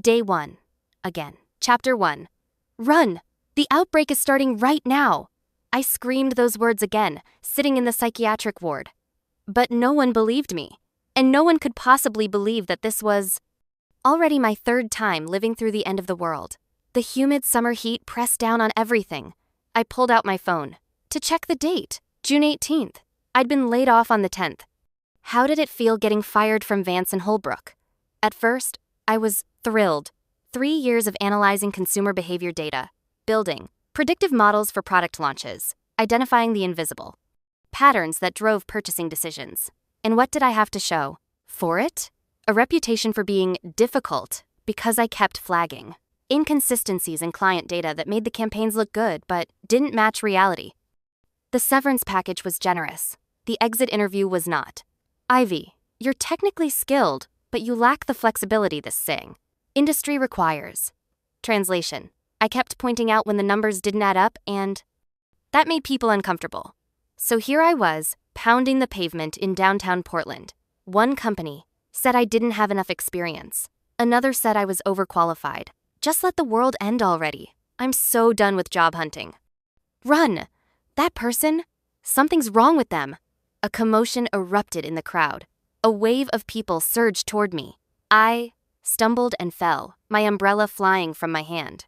Day 1. Again. Chapter 1. Run! The outbreak is starting right now! I screamed those words again, sitting in the psychiatric ward. But no one believed me, and no one could possibly believe that this was already my third time living through the end of the world. The humid summer heat pressed down on everything. I pulled out my phone to check the date, June 18th. I'd been laid off on the 10th. How did it feel getting fired from Vance and Holbrook? At first, I was thrilled. 3 years of analyzing consumer behavior data, building predictive models for product launches, identifying the invisible patterns that drove purchasing decisions. And what did I have to show for it? A reputation for being difficult because I kept flagging inconsistencies in client data that made the campaigns look good but didn't match reality. The severance package was generous. The exit interview was not. Ivy, you're technically skilled, but you lack the flexibility this thing industry requires. Translation. I kept pointing out when the numbers didn't add up, and that made people uncomfortable. So here I was, pounding the pavement in downtown Portland. One company said I didn't have enough experience. Another said I was overqualified. Just let the world end already. I'm so done with job hunting. Run! That person? Something's wrong with them. A commotion erupted in the crowd. A wave of people surged toward me. I stumbled and fell, my umbrella flying from my hand.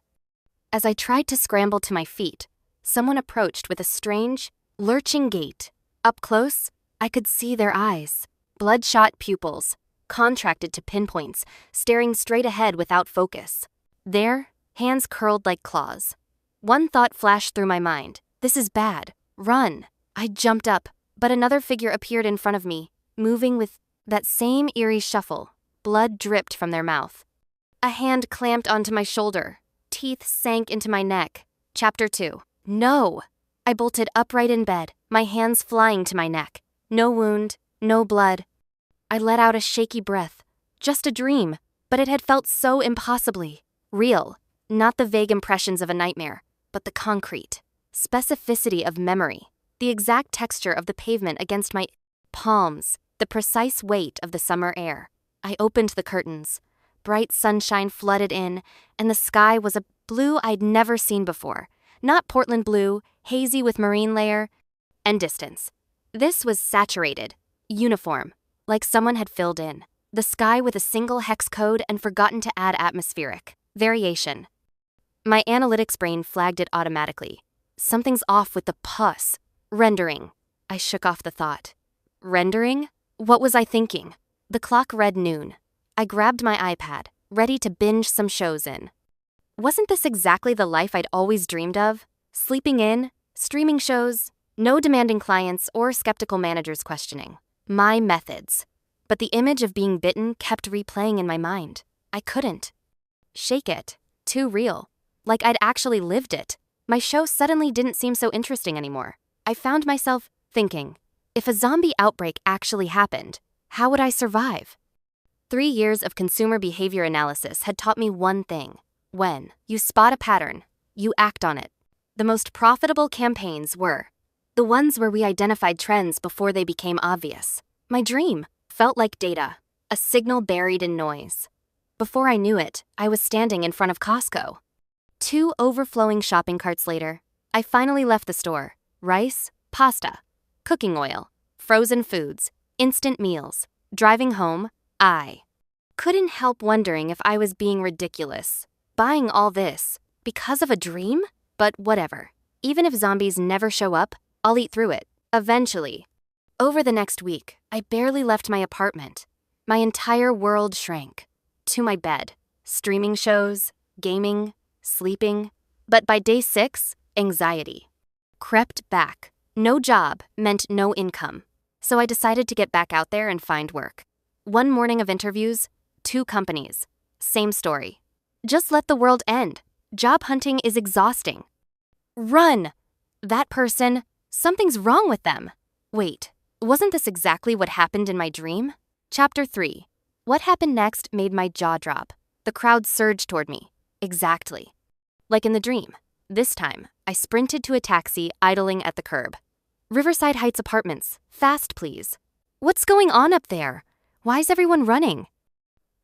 As I tried to scramble to my feet, someone approached with a strange, lurching gait. Up close, I could see their eyes. Bloodshot pupils, contracted to pinpoints, staring straight ahead without focus. Their hands curled like claws. One thought flashed through my mind. This is bad. Run. I jumped up, but another figure appeared in front of me, moving with that same eerie shuffle. Blood dripped from their mouth. A hand clamped onto my shoulder. Teeth sank into my neck. Chapter 2. No! I bolted upright in bed, my hands flying to my neck. No wound, no blood. I let out a shaky breath. Just a dream, but it had felt so impossibly real. Not the vague impressions of a nightmare, but the concrete specificity of memory. The exact texture of the pavement against my palms, the precise weight of the summer air. I opened the curtains. Bright sunshine flooded in, and the sky was a blue I'd never seen before. Not Portland blue, hazy with marine layer and distance. This was saturated, uniform, like someone had filled in the sky with a single hex code and forgotten to add atmospheric variation. My analytics brain flagged it automatically. Something's off with the pus. Rendering. I shook off the thought. Rendering? What was I thinking? The clock read noon. I grabbed my iPad, ready to binge some shows in. Wasn't this exactly the life I'd always dreamed of? Sleeping in, streaming shows, no demanding clients or skeptical managers questioning my methods. But the image of being bitten kept replaying in my mind. I couldn't shake it. Too real. Like I'd actually lived it. My show suddenly didn't seem so interesting anymore. I found myself thinking, if a zombie outbreak actually happened, how would I survive? 3 years of consumer behavior analysis had taught me one thing. When you spot a pattern, you act on it. The most profitable campaigns were the ones where we identified trends before they became obvious. My dream felt like data, a signal buried in noise. Before I knew it, I was standing in front of Costco. 2 overflowing shopping carts later, I finally left the store. Rice, pasta, cooking oil, frozen foods, instant meals. Driving home, I couldn't help wondering if I was being ridiculous. Buying all this because of a dream? But whatever. Even if zombies never show up, I'll eat through it. Eventually. Over the next week, I barely left my apartment. My entire world shrank. To my bed. Streaming shows, gaming, sleeping. But by day 6, anxiety crept back. No job meant no income. So I decided to get back out there and find work. One morning of interviews, 2 companies. Same story. Just let the world end. Job hunting is exhausting. Run! That person, something's wrong with them. Wait, wasn't this exactly what happened in my dream? Chapter 3. What happened next made my jaw drop. The crowd surged toward me. Exactly. Like in the dream. This time, I sprinted to a taxi idling at the curb. Riverside Heights Apartments. Fast, please. What's going on up there? Why is everyone running?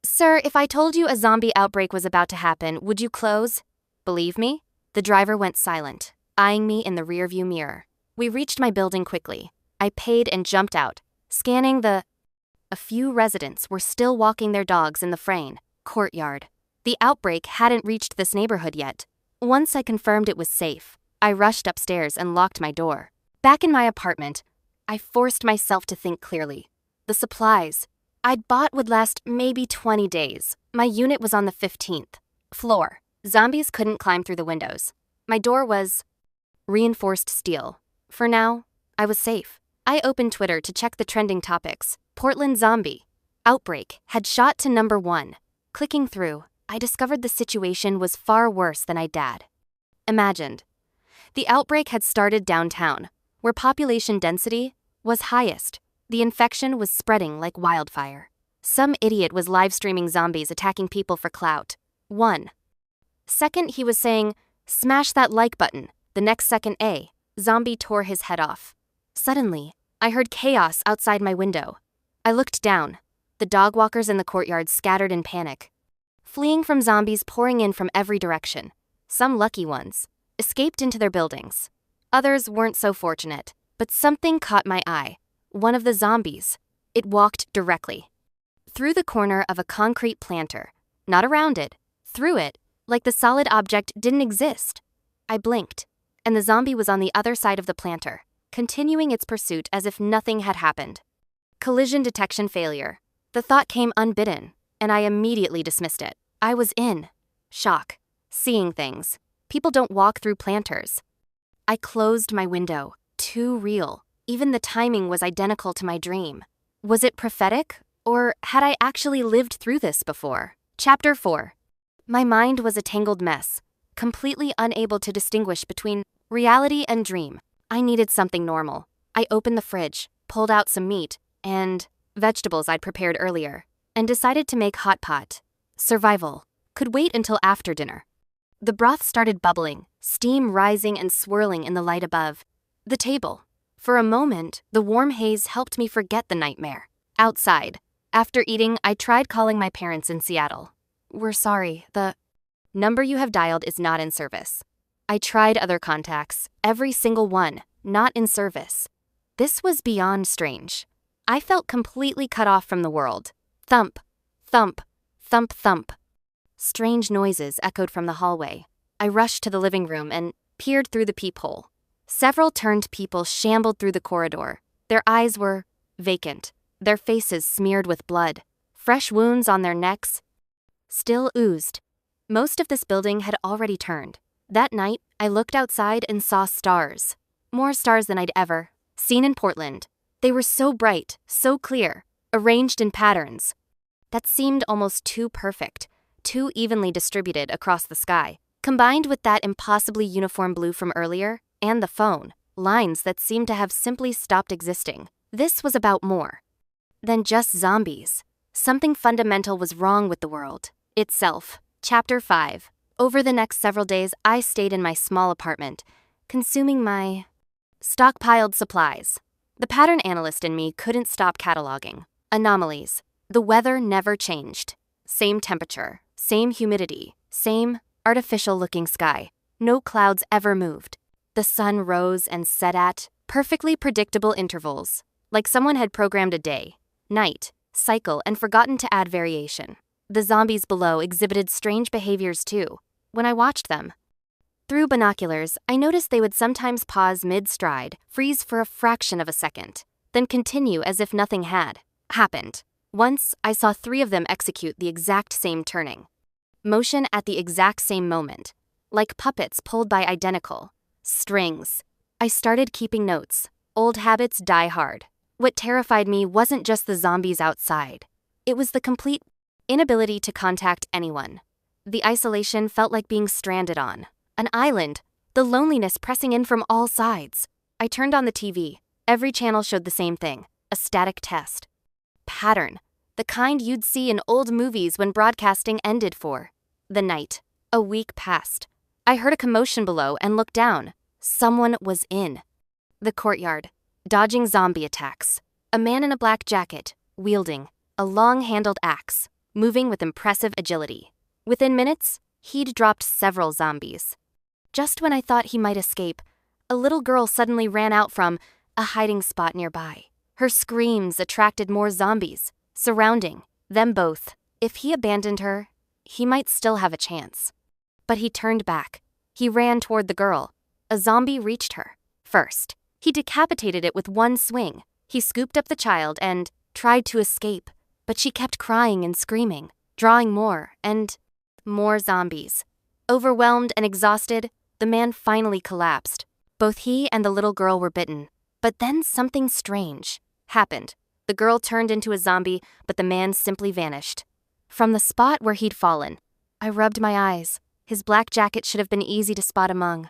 Sir, if I told you a zombie outbreak was about to happen, would you close? Believe me? The driver went silent, eyeing me in the rearview mirror. We reached my building quickly. I paid and jumped out, scanning the... A few residents were still walking their dogs in the fraying courtyard. The outbreak hadn't reached this neighborhood yet. Once I confirmed it was safe, I rushed upstairs and locked my door. Back in my apartment, I forced myself to think clearly. The supplies I'd bought would last maybe 20 days. My unit was on the 15th floor. Zombies couldn't climb through the windows. My door was reinforced steel. For now, I was safe. I opened Twitter to check the trending topics. Portland zombie outbreak had shot to number 1. Clicking through, I discovered the situation was far worse than I'd imagined. The outbreak had started downtown, where population density was highest. The infection was spreading like wildfire. Some idiot was live streaming zombies attacking people for clout. 1 second he was saying, "Smash that like button." The next second, a zombie tore his head off. Suddenly, I heard chaos outside my window. I looked down. The dog walkers in the courtyard scattered in panic, fleeing from zombies pouring in from every direction. Some lucky ones escaped into their buildings. Others weren't so fortunate, but something caught my eye. One of the zombies. It walked directly through the corner of a concrete planter. Not around it, through it, like the solid object didn't exist. I blinked, and the zombie was on the other side of the planter, continuing its pursuit as if nothing had happened. Collision detection failure. The thought came unbidden, and I immediately dismissed it. I was in shock, seeing things. People don't walk through planters. I closed my window. Too real. Even the timing was identical to my dream. Was it prophetic, or had I actually lived through this before? Chapter 4. My mind was a tangled mess, completely unable to distinguish between reality and dream. I needed something normal. I opened the fridge, pulled out some meat and vegetables I'd prepared earlier, and decided to make hot pot. Survival could wait until after dinner. The broth started bubbling, steam rising and swirling in the light above the table. For a moment, the warm haze helped me forget the nightmare. Outside, after eating, I tried calling my parents in Seattle. "We're sorry, the number you have dialed is not in service." I tried other contacts, every single one, not in service. This was beyond strange. I felt completely cut off from the world. Thump, thump, thump, thump. Strange noises echoed from the hallway. I rushed to the living room and peered through the peephole. Several turned people shambled through the corridor. Their eyes were vacant, their faces smeared with blood. Fresh wounds on their necks still oozed. Most of this building had already turned. That night, I looked outside and saw stars. More stars than I'd ever seen in Portland. They were so bright, so clear, arranged in patterns that seemed almost too perfect, too evenly distributed across the sky. Combined with that impossibly uniform blue from earlier, and the phone, lines that seemed to have simply stopped existing. This was about more than just zombies. Something fundamental was wrong with the world itself. Chapter 5. Over the next several days, I stayed in my small apartment, consuming my stockpiled supplies. The pattern analyst in me couldn't stop cataloging. Anomalies. The weather never changed. Same temperature, same humidity, same artificial-looking sky. No clouds ever moved. The sun rose and set at perfectly predictable intervals, like someone had programmed a day, night, cycle, and forgotten to add variation. The zombies below exhibited strange behaviors too. When I watched them through binoculars, I noticed they would sometimes pause mid-stride, freeze for a fraction of a second, then continue as if nothing had happened. Once, I saw 3 of them execute the exact same turning motion at the exact same moment, like puppets pulled by identical strings. I started keeping notes. Old habits die hard. What terrified me wasn't just the zombies outside. It was the complete inability to contact anyone. The isolation felt like being stranded on an island, the loneliness pressing in from all sides. I turned on the TV. Every channel showed the same thing, a static test pattern, the kind you'd see in old movies when broadcasting ended for the night. A week passed. I heard a commotion below and looked down. Someone was in the courtyard, dodging zombie attacks. A man in a black jacket, wielding a long-handled axe. moving with impressive agility. Within minutes, he'd dropped several zombies. Just when I thought he might escape, a little girl suddenly ran out from a hiding spot nearby. Her screams attracted more zombies, surrounding them both. If he abandoned her, he might still have a chance. But he turned back. He ran toward the girl. A zombie reached her. First, he decapitated it with one swing. He scooped up the child and tried to escape, but she kept crying and screaming, drawing more and more zombies. Overwhelmed and exhausted, the man finally collapsed. Both he and the little girl were bitten. But then something strange happened. The girl turned into a zombie, but the man simply vanished. From the spot where he'd fallen, I rubbed my eyes. His black jacket should have been easy to spot among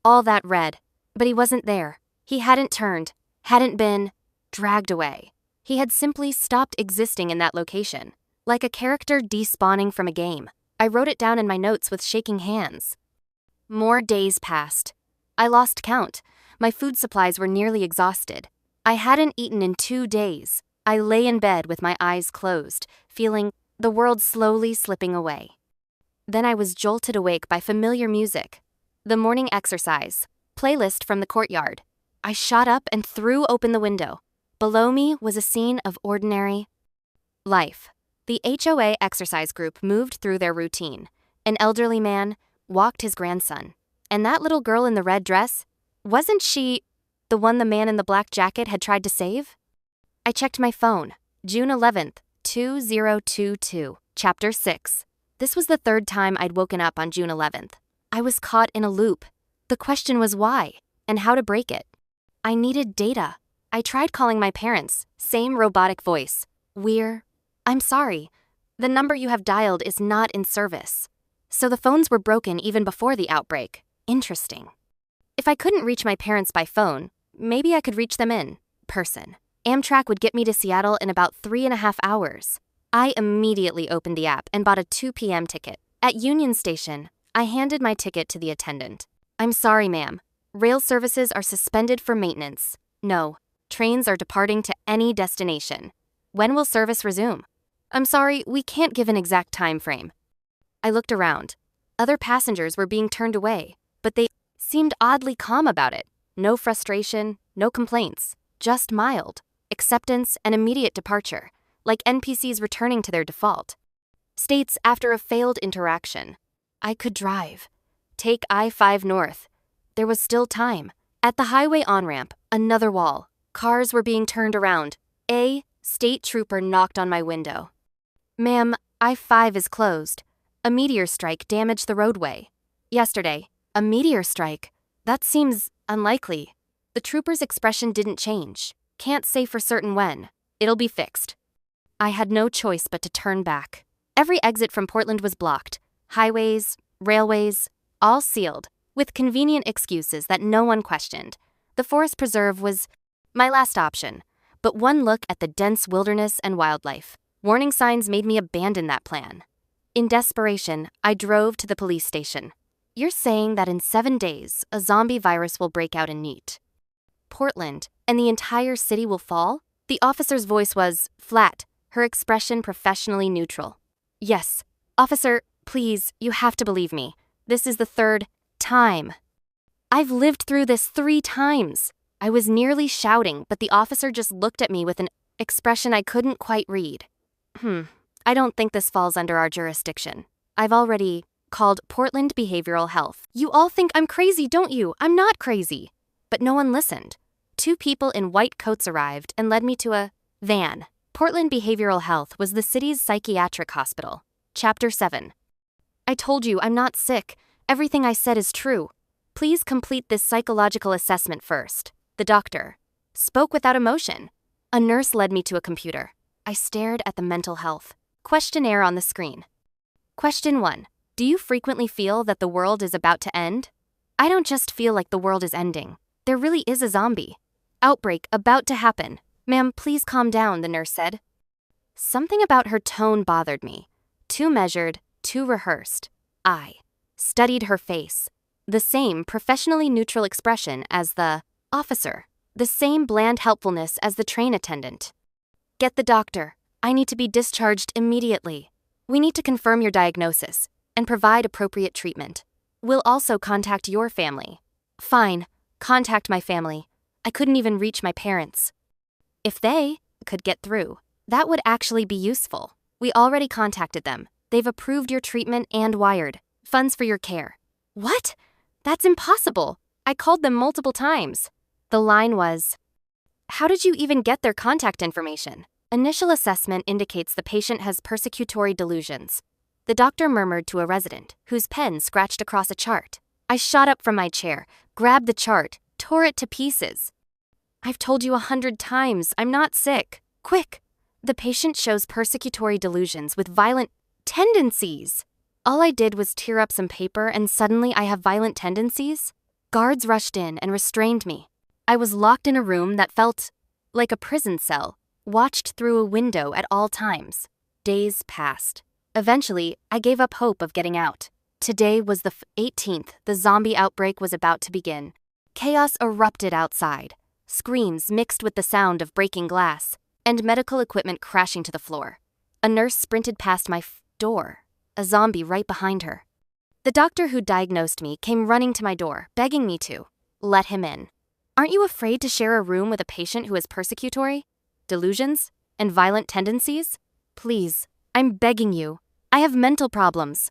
all that red, but he wasn't there. He hadn't turned, hadn't been dragged away. He had simply stopped existing in that location, like a character despawning from a game. I wrote it down in my notes with shaking hands. More days passed. I lost count. My food supplies were nearly exhausted. I hadn't eaten in 2 days. I lay in bed with my eyes closed, feeling the world slowly slipping away. Then I was jolted awake by familiar music. The morning exercise playlist from the courtyard. I shot up and threw open the window. Below me was a scene of ordinary life. The HOA exercise group moved through their routine. An elderly man walked his grandson. And that little girl in the red dress, wasn't she the one the man in the black jacket had tried to save? I checked my phone. June 11th, 2022, Chapter 6. This was the third time I'd woken up on June 11th. I was caught in a loop. The question was why, and how to break it. I needed data. I tried calling my parents, same robotic voice. I'm sorry. The number you have dialed is not in service. So the phones were broken even before the outbreak. Interesting. If I couldn't reach my parents by phone, maybe I could reach them in person. Amtrak would get me to Seattle in about 3.5 hours. I immediately opened the app and bought a 2 p.m. ticket. At Union Station, I handed my ticket to the attendant. I'm sorry, ma'am. Rail services are suspended for maintenance. No, trains are departing to any destination. When will service resume? I'm sorry, we can't give an exact time frame. I looked around. Other passengers were being turned away, but they seemed oddly calm about it. No frustration, no complaints, just mild acceptance and immediate departure, like NPCs returning to their default states after a failed interaction. I could drive. Take I-5 north. There was still time. At the highway on-ramp, another wall. Cars were being turned around. A state trooper knocked on my window. Ma'am, I-5 is closed. A meteor strike damaged the roadway. Yesterday. A meteor strike? That seems unlikely. The trooper's expression didn't change. Can't say for certain when. It'll be fixed. I had no choice but to turn back. Every exit from Portland was blocked. Highways, railways, all sealed, with convenient excuses that no one questioned. The forest preserve was my last option, but one look at the dense wilderness and wildlife. Warning signs made me abandon that plan. In desperation, I drove to the police station. You're saying that in 7 days, a zombie virus will break out in NEAT. Portland, and the entire city will fall? The officer's voice was flat, her expression professionally neutral. Yes, officer, please, you have to believe me. This is the 3rd time. I've lived through this 3 times. I was nearly shouting, but the officer just looked at me with an expression I couldn't quite read. I don't think this falls under our jurisdiction. I've already called Portland Behavioral Health. You all think I'm crazy, don't you? I'm not crazy. But no one listened. 2 people in white coats arrived and led me to a van. Portland Behavioral Health was the city's psychiatric hospital. Chapter 7. I told you I'm not sick. Everything I said is true. Please complete this psychological assessment first. The doctor spoke without emotion. A nurse led me to a computer. I stared at the mental health questionnaire on the screen. Question 1. Do you frequently feel that the world is about to end? I don't just feel like the world is ending. There really is a zombie outbreak about to happen. Ma'am, please calm down, the nurse said. Something about her tone bothered me. Too measured, too rehearsed. I studied her face. The same professionally neutral expression as the officer. The same bland helpfulness as the train attendant. Get the doctor. I need to be discharged immediately. We need to confirm your diagnosis and provide appropriate treatment. We'll also contact your family. Fine, contact my family. I couldn't even reach my parents. If they could get through, that would actually be useful. We already contacted them. They've approved your treatment and wired funds for your care. What? That's impossible. I called them multiple times. The line was, "How did you even get their contact information?" Initial assessment indicates the patient has persecutory delusions. The doctor murmured to a resident, whose pen scratched across a chart. I shot up from my chair, grabbed the chart, tore it to pieces. "I've told you 100 times, I'm not sick. Quick! The patient shows persecutory delusions with violent tendencies." All I did was tear up some paper and suddenly I have violent tendencies? Guards rushed in and restrained me. I was locked in a room that felt like a prison cell, watched through a window at all times. Days passed. Eventually, I gave up hope of getting out. Today was the 18th. The zombie outbreak was about to begin. Chaos erupted outside. Screams mixed with the sound of breaking glass, and medical equipment crashing to the floor. A nurse sprinted past my door, a zombie right behind her. The doctor who diagnosed me came running to my door, begging me to let him in. "Aren't you afraid to share a room with a patient who has persecutory delusions and violent tendencies? Please, I'm begging you. I have mental problems."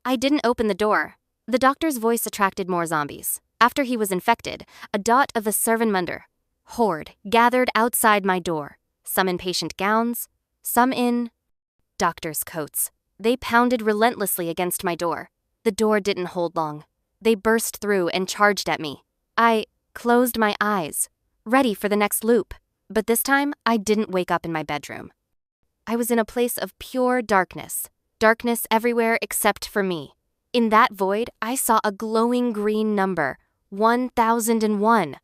I didn't open the door. The doctor's voice attracted more zombies. After he was infected, a dot of the Servanmunder horde gathered outside my door, some in patient gowns, some in doctor's coats. They pounded relentlessly against my door. The door didn't hold long. They burst through and charged at me. I closed my eyes, ready for the next loop. But this time, I didn't wake up in my bedroom. I was in a place of pure darkness. Darkness everywhere except for me. In that void, I saw a glowing green number, 1001.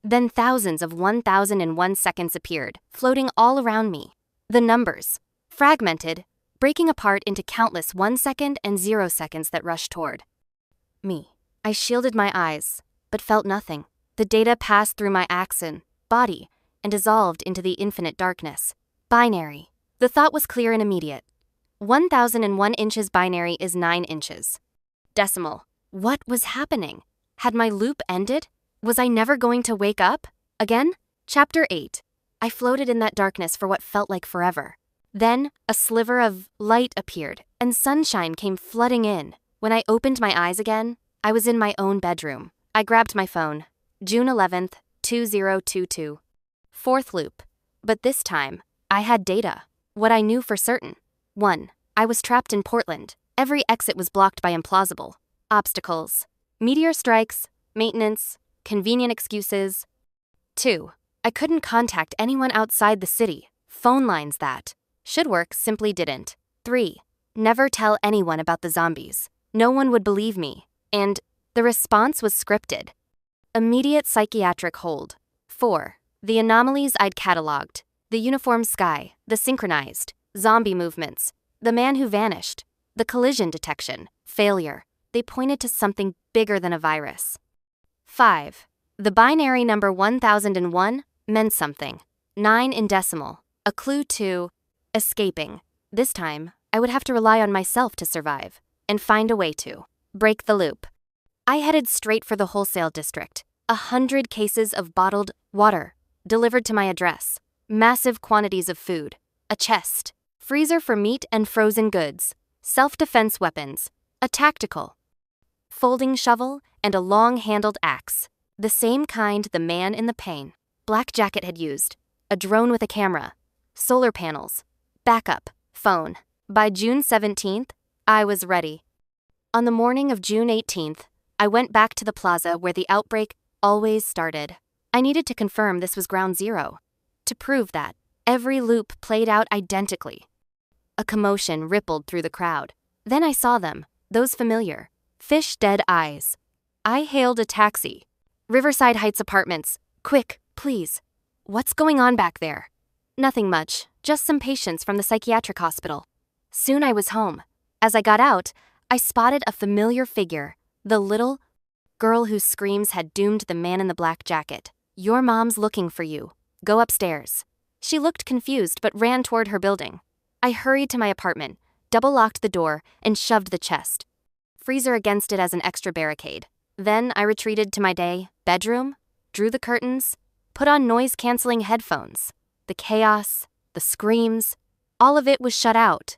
Then thousands of 1001 seconds appeared, floating all around me. The numbers, fragmented, breaking apart into countless 1 second and 0 seconds that rushed toward me. I shielded my eyes, but felt nothing. The data passed through my axon, body, and dissolved into the infinite darkness. Binary. The thought was clear and immediate. 1001 inches binary is 9 inches. Decimal. What was happening? Had my loop ended? Was I never going to wake up? Again? Chapter 8. I floated in that darkness for what felt like forever. Then, a sliver of light appeared, and sunshine came flooding in. When I opened my eyes again, I was in my own bedroom. I grabbed my phone. June 11th, 2022. Fourth loop. But this time, I had data. What I knew for certain. 1. I was trapped in Portland. Every exit was blocked by implausible obstacles. Meteor strikes, maintenance, convenient excuses. 2. I couldn't contact anyone outside the city. Phone lines that should work simply didn't. 3. Never tell anyone about the zombies. No one would believe me. And the response was scripted. Immediate psychiatric hold. 4. The anomalies I'd cataloged. The uniform sky, the synchronized, zombie movements, the man who vanished, the collision detection, failure. They pointed to something bigger than a virus. 5. The binary number 1001 meant something. 9 in decimal, a clue to escaping. This time, I would have to rely on myself to survive and find a way to break the loop. I headed straight for the wholesale district. 100 cases of bottled water delivered to my address. Massive quantities of food. A chest. Freezer for meat and frozen goods. Self-defense weapons. A tactical folding shovel and a long-handled axe. The same kind the man in the pain black jacket had used. A drone with a camera. Solar panels. Backup. Phone. By June 17th, I was ready. On the morning of June 18th, I went back to the plaza where the outbreak always started. I needed to confirm this was ground zero. To prove that, every loop played out identically. A commotion rippled through the crowd. Then I saw them, those familiar, fish-dead eyes. I hailed a taxi. Riverside Heights Apartments. Quick, please. What's going on back there? Nothing much, just some patients from the psychiatric hospital. Soon I was home. As I got out, I spotted a familiar figure, the little girl whose screams had doomed the man in the black jacket. "Your mom's looking for you. Go upstairs." She looked confused but ran toward her building. I hurried to my apartment, double-locked the door, and shoved the chest freezer against it as an extra barricade. Then I retreated to my bedroom, drew the curtains, put on noise-canceling headphones. The chaos, the screams, all of it was shut out.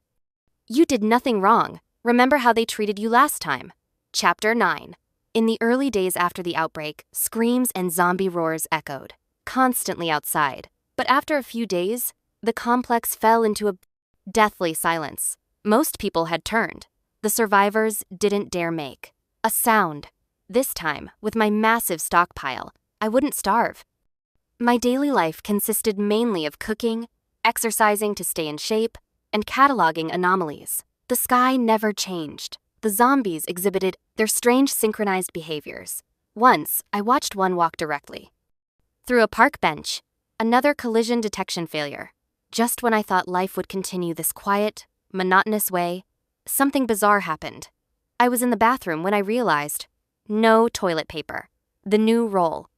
You did nothing wrong. Remember how they treated you last time. Chapter 9. In the early days after the outbreak, screams and zombie roars echoed, constantly outside. But after a few days, the complex fell into a deathly silence. Most people had turned. The survivors didn't dare make a sound. This time, with my massive stockpile, I wouldn't starve. My daily life consisted mainly of cooking, exercising to stay in shape, and cataloging anomalies. The sky never changed. The zombies exhibited their strange synchronized behaviors. Once, I watched one walk directly through a park bench, another collision detection failure. Just when I thought life would continue this quiet, monotonous way, something bizarre happened. I was in the bathroom when I realized no toilet paper. The new roll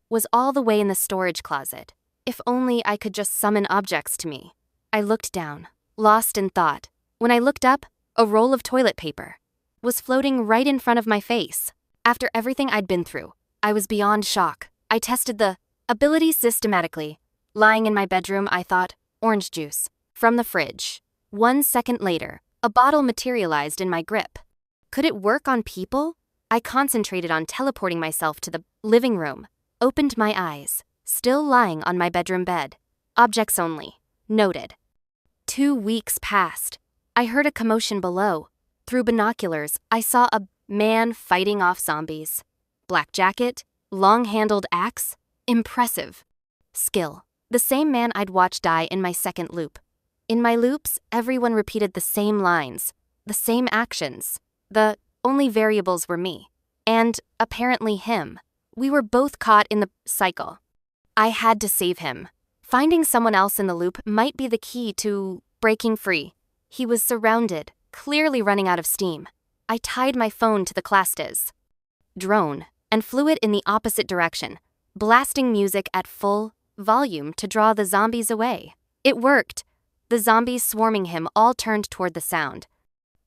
was all the way in the storage closet. If only I could just summon objects to me. I looked down, lost in thought. When I looked up, a roll of toilet paper was floating right in front of my face. After everything I'd been through, I was beyond shock. I tested the ability systematically. Lying in my bedroom, I thought, orange juice from the fridge. 1 second later, a bottle materialized in my grip. Could it work on people? I concentrated on teleporting myself to the living room, opened my eyes, still lying on my bedroom bed. Objects only. Noted. 2 weeks passed. I heard a commotion below. Through binoculars, I saw a man fighting off zombies. Black jacket, long-handled axe. Impressive. Skill. The same man I'd watched die in my second loop. In my loops, everyone repeated the same lines, the same actions. The only variables were me. And, apparently, him. We were both caught in the cycle. I had to save him. Finding someone else in the loop might be the key to breaking free. He was surrounded, clearly running out of steam. I tied my phone to the Clastes drone and flew it in the opposite direction, blasting music at full volume to draw the zombies away. It worked. The zombies swarming him all turned toward the sound.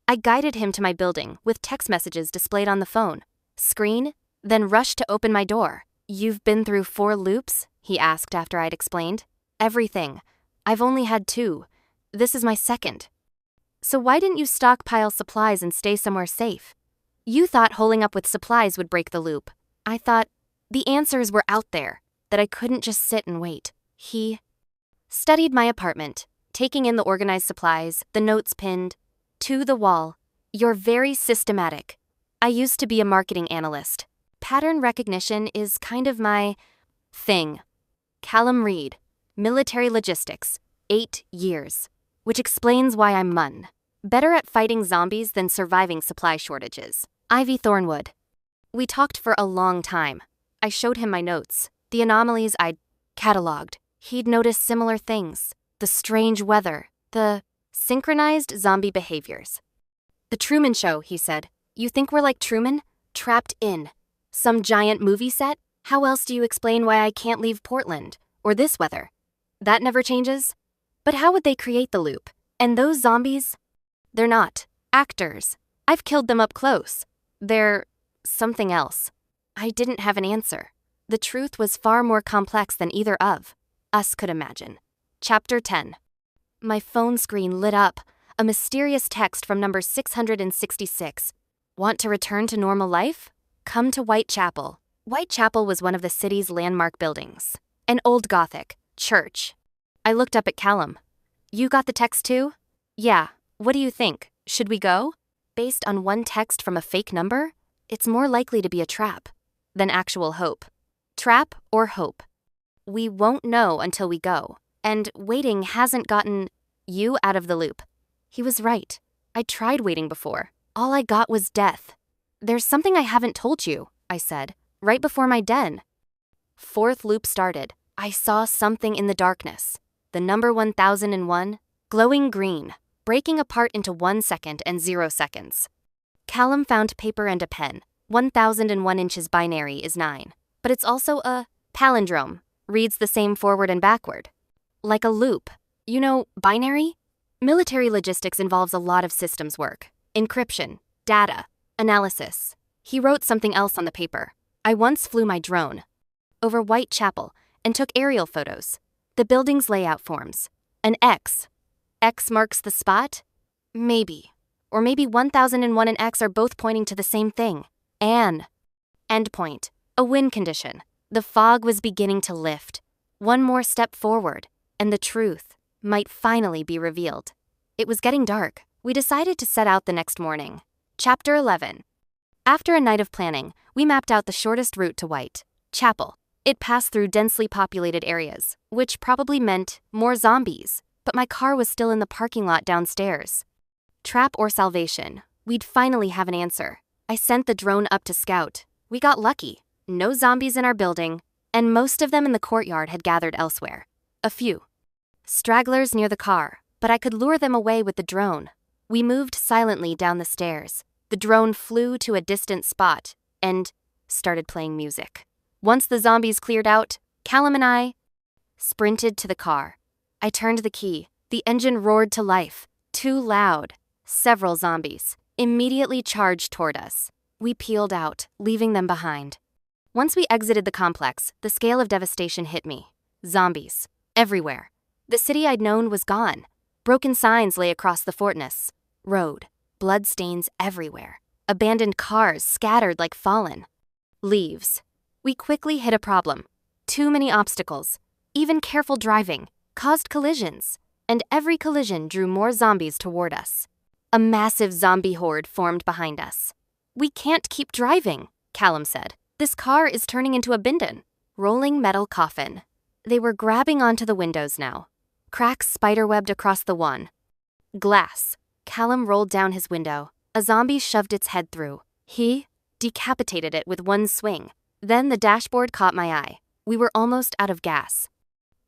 I guided him to my building with text messages displayed on the phone screen, then rushed to open my door. "You've been through 4 loops?" he asked after I'd explained. "Everything. I've only had 2. This is my second." "So why didn't you stockpile supplies and stay somewhere safe?" "You thought holding up with supplies would break the loop. I thought the answers were out there, that I couldn't just sit and wait." He studied my apartment, taking in the organized supplies, the notes pinned to the wall. "You're very systematic. I used to be a marketing analyst. Pattern recognition is kind of my thing." Callum Reed, military logistics, 8 years. Which explains why I'm better at fighting zombies than surviving supply shortages. Ivy Thornwood. We talked for a long time. I showed him my notes, the anomalies I'd cataloged. He'd noticed similar things. The strange weather, the synchronized zombie behaviors. "The Truman Show," he said. "You think we're like Truman? Trapped in some giant movie set? How else do you explain why I can't leave Portland? Or this weather? That never changes? But how would they create the loop? And those zombies? They're not actors. I've killed them up close. They're something else." I didn't have an answer. The truth was far more complex than either of us could imagine. Chapter 10. My phone screen lit up. A mysterious text from number 666. "Want to return to normal life? Come to Whitechapel." Whitechapel was one of the city's landmark buildings. An old Gothic church. I looked up at Callum. "You got the text too?" "Yeah. What do you think? Should we go?" Based on one text from a fake number, it's more likely to be a trap than actual hope. Trap or hope? We won't know until we go. And waiting hasn't gotten you out of the loop. He was right. I tried waiting before. All I got was death. "There's something I haven't told you," I said, right before my den. 4th loop started. I saw something in the darkness. The number 1001, glowing green, breaking apart into 1 second and 0 seconds. Callum found paper and a pen. 1001 inches binary is 9. But it's also a palindrome. Reads the same forward and backward. Like a loop. You know, binary? Military logistics involves a lot of systems work, encryption, data, analysis. He wrote something else on the paper. I once flew my drone over Whitechapel and took aerial photos. The building's layout forms an X. X marks the spot? Maybe. Or maybe 1001 and X are both pointing to the same thing. An endpoint. A win condition. The fog was beginning to lift. One more step forward, and the truth might finally be revealed. It was getting dark. We decided to set out the next morning. Chapter 11. After a night of planning, we mapped out the shortest route to Whitechapel. It passed through densely populated areas, which probably meant more zombies, but my car was still in the parking lot downstairs. Trap or salvation, we'd finally have an answer. I sent the drone up to scout. We got lucky. No zombies in our building, and most of them in the courtyard had gathered elsewhere. A few stragglers near the car, but I could lure them away with the drone. We moved silently down the stairs. The drone flew to a distant spot and started playing music. Once the zombies cleared out, Callum and I sprinted to the car. I turned the key. The engine roared to life. Too loud. Several zombies immediately charged toward us. We peeled out, leaving them behind. Once we exited the complex, the scale of devastation hit me. Zombies. Everywhere. The city I'd known was gone. Broken signs lay across the fortress road. Bloodstains everywhere. Abandoned cars scattered like fallen leaves. We quickly hit a problem. Too many obstacles. Even careful driving caused collisions, and every collision drew more zombies toward us. A massive zombie horde formed behind us. "We can't keep driving," Callum said. "This car is turning into a bindon." Rolling metal coffin. They were grabbing onto the windows now. Cracks spiderwebbed across the one. Glass. Callum rolled down his window. A zombie shoved its head through. He decapitated it with one swing. Then the dashboard caught my eye. We were almost out of gas.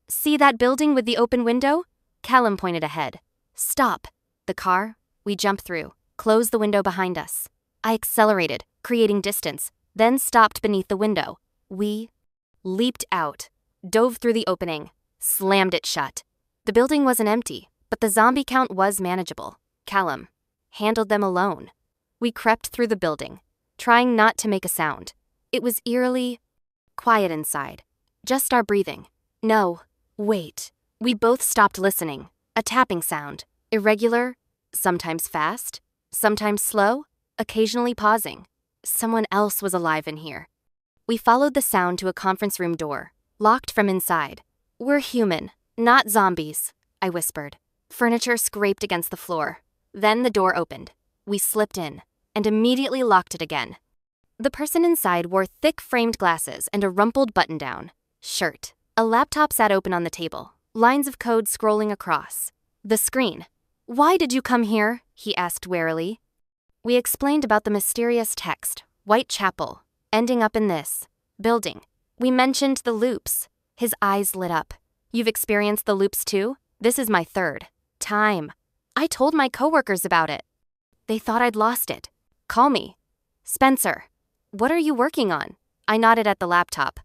"See that building with the open window?" Callum pointed ahead. "Stop." The car. We jumped through, closed the window behind us. I accelerated, creating distance, then stopped beneath the window. We leaped out, dove through the opening, slammed it shut. The building wasn't empty, but the zombie count was manageable. Callum handled them alone. We crept through the building, trying not to make a sound. It was eerily quiet inside, just our breathing. No, wait. We both stopped listening. A tapping sound, irregular, sometimes fast, sometimes slow, occasionally pausing. Someone else was alive in here. We followed the sound to a conference room door, locked from inside. "We're human, not zombies," I whispered. Furniture scraped against the floor. Then the door opened. We slipped in, and immediately locked it again. The person inside wore thick framed glasses and a rumpled button-down shirt. A laptop sat open on the table, lines of code scrolling across the screen. "Why did you come here?" he asked warily. We explained about the mysterious text, Whitechapel, ending up in this building. We mentioned the loops. His eyes lit up. "You've experienced the loops too? This is my third time. I told my coworkers about it. They thought I'd lost it. Call me Spencer. What are you working on?" I nodded at the laptop.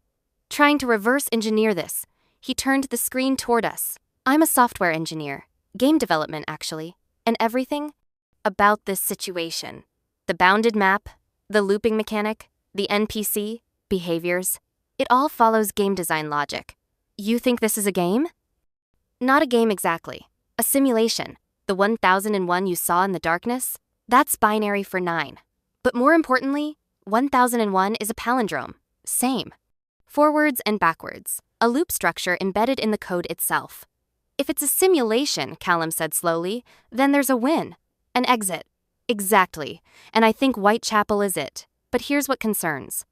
"Trying to reverse engineer this." He turned the screen toward us. "I'm a software engineer. Game development, actually. And everything about this situation. The bounded map, the looping mechanic, the NPC, behaviors. It all follows game design logic. You think this is a game?" "Not a game exactly. A simulation. The 1001 you saw in the darkness? That's binary for 9. But more importantly, 1001 is a palindrome. Same. Forwards and backwards. A loop structure embedded in the code itself. If it's a simulation," Callum said slowly, "then there's a win. An exit." "Exactly. And I think Whitechapel is it. But here's what concerns."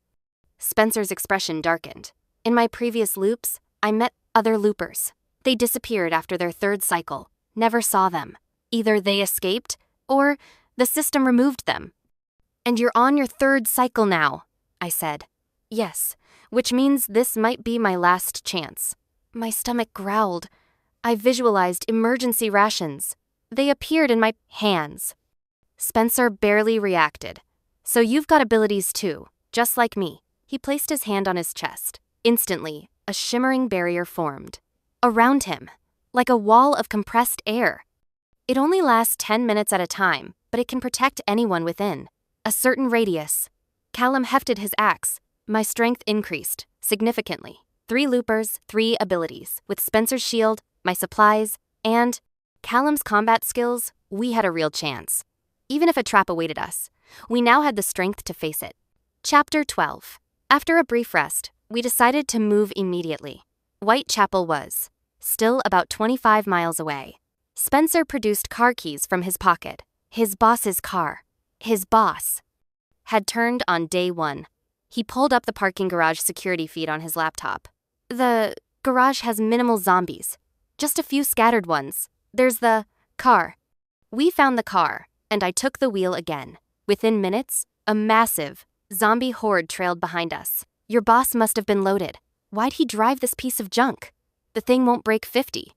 Spencer's expression darkened. "In my previous loops, I met other loopers. They disappeared after their third cycle. Never saw them. Either they escaped, or the system removed them." "And you're on your third cycle now," I said. "Yes, which means this might be my last chance." My stomach growled. I visualized emergency rations. They appeared in my hands. Spencer barely reacted. "So you've got abilities too, just like me." He placed his hand on his chest. Instantly, a shimmering barrier formed around him, like a wall of compressed air. It only lasts 10 minutes at a time, but it can protect anyone within a certain radius. Callum hefted his axe. My strength increased significantly. 3 loopers, 3 abilities. With Spencer's shield, my supplies, and Callum's combat skills, we had a real chance. Even if a trap awaited us, we now had the strength to face it. Chapter 12. After a brief rest, we decided to move immediately. Whitechapel was still about 25 miles away. Spencer produced car keys from his pocket. His boss's car. His boss had turned on day 1. He pulled up the parking garage security feed on his laptop. The garage has minimal zombies. Just a few scattered ones. There's the car. We found the car, and I took the wheel again. Within minutes, a massive zombie horde trailed behind us. Your boss must have been loaded. Why'd he drive this piece of junk? The thing won't break 50.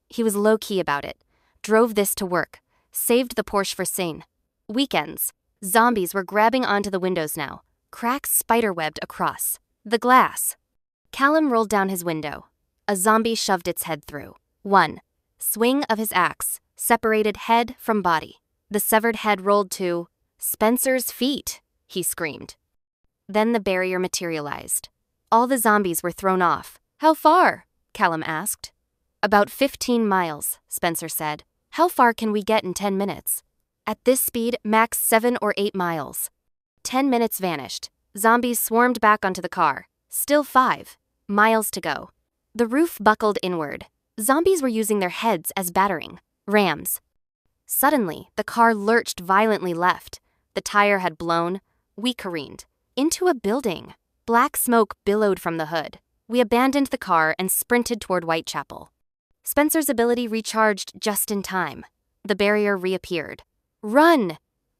He was low-key about it. Drove this to work. Saved the Porsche for Seine. Weekends. Zombies were grabbing onto the windows now. Cracks spiderwebbed across the glass. Callum rolled down his window. A zombie shoved its head through. 1. Swing of his axe. Separated head from body. The severed head rolled to Spencer's feet, he screamed. Then the barrier materialized. All the zombies were thrown off. How far? Callum asked. About 15 miles, Spencer said. How far can we get in 10 minutes? At this speed, max 7 or 8 miles. 10 minutes vanished. Zombies swarmed back onto the car. Still 5 miles to go. The roof buckled inward. Zombies were using their heads as battering rams. Suddenly, the car lurched violently left. The tire had blown. We careened into a building. Black smoke billowed from the hood. We abandoned the car and sprinted toward Whitechapel. Spencer's ability recharged just in time. The barrier reappeared. Run!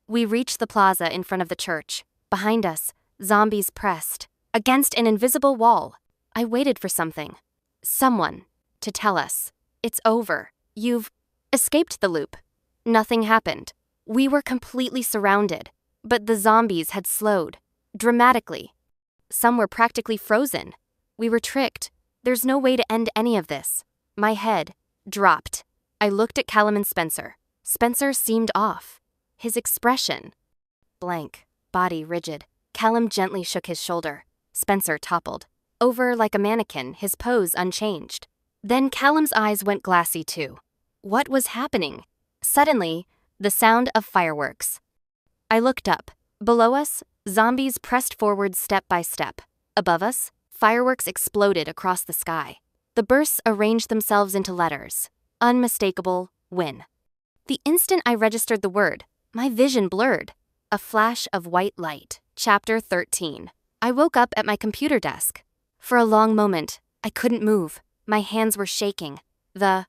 We reached the plaza in front of the church. Behind us, zombies pressed against an invisible wall. I waited for something. Someone to tell us. It's over. You've escaped the loop. Nothing happened. We were completely surrounded, but the zombies had slowed. Dramatically. Some were practically frozen. We were tricked. There's no way to end any of this. My head dropped. I looked at Callum and Spencer. Spencer seemed off. His expression blank, body rigid. Callum gently shook his shoulder. Spencer toppled over like a mannequin, his pose unchanged. Then Callum's eyes went glassy too. What was happening? Suddenly, the sound of fireworks. I looked up. Below us, zombies pressed forward step by step. Above us, fireworks exploded across the sky. The bursts arranged themselves into letters. Unmistakable win. The instant I registered the word, my vision blurred. A flash of white light. Chapter 13. I woke up at my computer desk. For a long moment, I couldn't move. My hands were shaking. The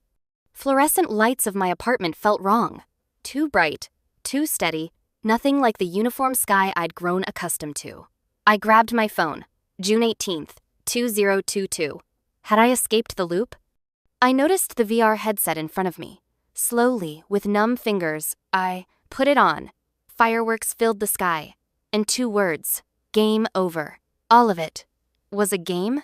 fluorescent lights of my apartment felt wrong. Too bright, too steady, nothing like the uniform sky I'd grown accustomed to. I grabbed my phone. June 18th, 2022. Had I escaped the loop? I noticed the VR headset in front of me. Slowly, with numb fingers, I put it on. Fireworks filled the sky. And 2 words. Game over. All of it. Was a game?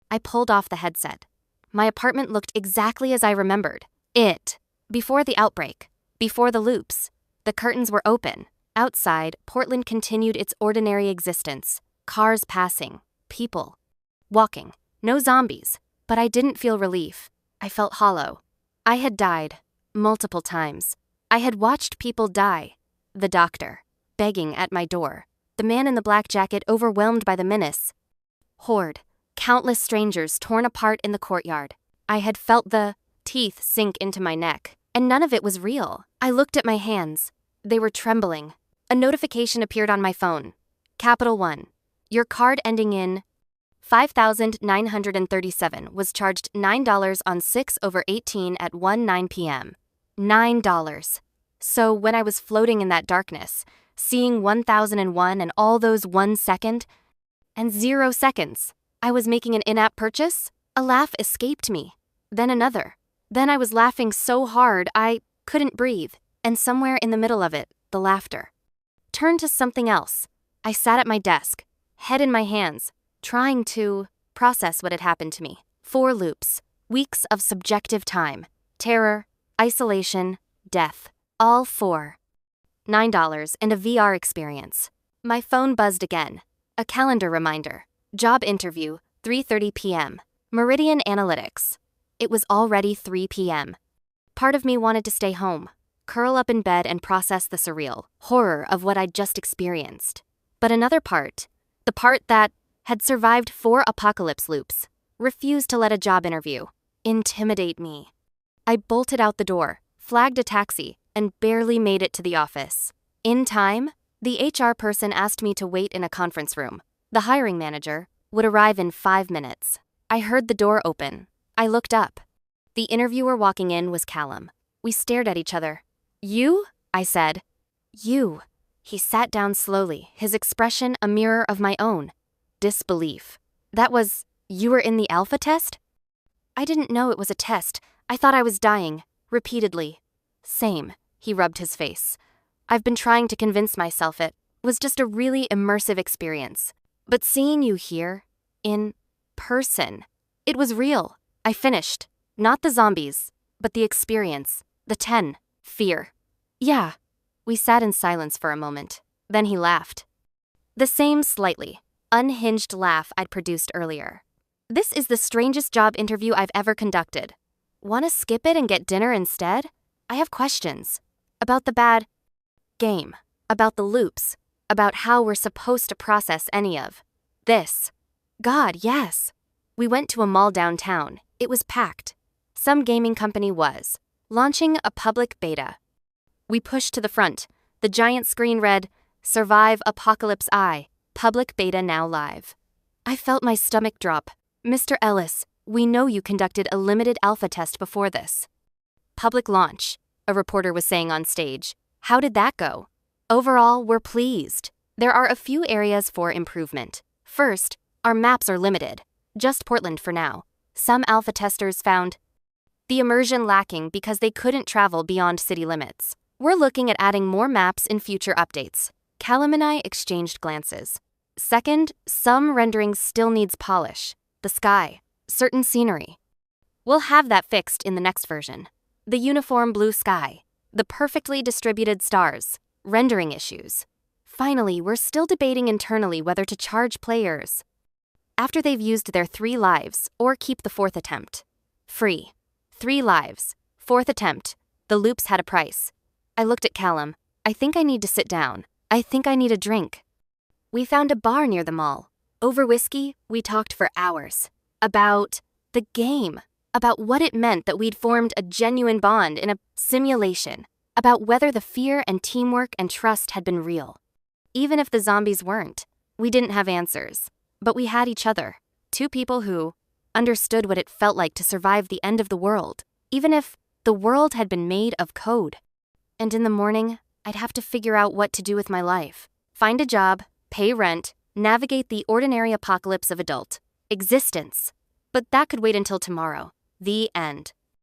I pulled off the headset. My apartment looked exactly as I remembered. It. Before the outbreak. Before the loops. The curtains were open. Outside, Portland continued its ordinary existence. Cars passing. People walking. No zombies. But I didn't feel relief. I felt hollow. I had died. Multiple times. I had watched people die. The doctor. Begging at my door. The man in the black jacket overwhelmed by the menace. Horde. Countless strangers torn apart in the courtyard. I had felt the teeth sink into my neck. And none of it was real. I looked at my hands. They were trembling. A notification appeared on my phone. Capital One. Your card ending in 5,937 was charged $9 on 6/18 at 1:09 p.m. $9. So when I was floating in that darkness, seeing 1001 and all those 1 second and 0 seconds, I was making an in-app purchase? A laugh escaped me. Then another. Then I was laughing so hard I couldn't breathe. And somewhere in the middle of it, the laughter turned to something else. I sat at my desk, head in my hands, trying to process what had happened to me. 4 loops, weeks of subjective time, terror, isolation, death. All for $9 and a VR experience. My phone buzzed again. A calendar reminder. Job interview, 3:30 p.m. Meridian Analytics. It was already 3 p.m. Part of me wanted to stay home, curl up in bed and process the surreal horror of what I'd just experienced. But another part, the part that had survived 4 apocalypse loops, refused to let a job interview intimidate me. I bolted out the door, flagged a taxi, and barely made it to the office. In time, the HR person asked me to wait in a conference room. The hiring manager would arrive in 5 minutes. I heard the door open. I looked up. The interviewer walking in was Callum. We stared at each other. "You?" I said. "You." He sat down slowly, his expression a mirror of my own. Disbelief. "That was, you were in the alpha test?" "I didn't know it was a test. I thought I was dying." Repeatedly. "Same." He rubbed his face. "I've been trying to convince myself it was just a really immersive experience. But seeing you here, in person, it was real." I finished. Not the zombies, but the experience. The 10. Fear. "Yeah." We sat in silence for a moment. Then he laughed. The same slightly unhinged laugh I'd produced earlier. "This is the strangest job interview I've ever conducted. Want to skip it and get dinner instead? I have questions. About the bad game. About the loops. About how we're supposed to process any of this." "God, yes." We went to a mall downtown. It was packed. Some gaming company was launching a public beta. We pushed to the front. The giant screen read, "Survive Apocalypse I. Public beta now live." I felt my stomach drop. "Mr. Ellis, we know you conducted a limited alpha test before this." "Public launch," a reporter was saying on stage. "How did that go?" "Overall, we're pleased. There are a few areas for improvement. First, our maps are limited. Just Portland for now. Some alpha testers found the immersion lacking because they couldn't travel beyond city limits. We're looking at adding more maps in future updates." Callum and I exchanged glances. "Second, some rendering still needs polish. The sky, certain scenery. We'll have that fixed in the next version. The uniform blue sky, the perfectly distributed stars, rendering issues. Finally, we're still debating internally whether to charge players after they've used their 3 lives or keep the 4th attempt. Free. 3 lives. 4th attempt. The loops had a price." I looked at Callum. "I think I need to sit down. I think I need a drink." We found a bar near the mall. Over whiskey, we talked for hours. About the game. About what it meant that we'd formed a genuine bond in a simulation. About whether the fear and teamwork and trust had been real. Even if the zombies weren't, we didn't have answers. But we had each other. 2 people who understood what it felt like to survive the end of the world, even if the world had been made of code. And in the morning, I'd have to figure out what to do with my life. Find a job, pay rent, navigate the ordinary apocalypse of adult existence. But that could wait until tomorrow. The end.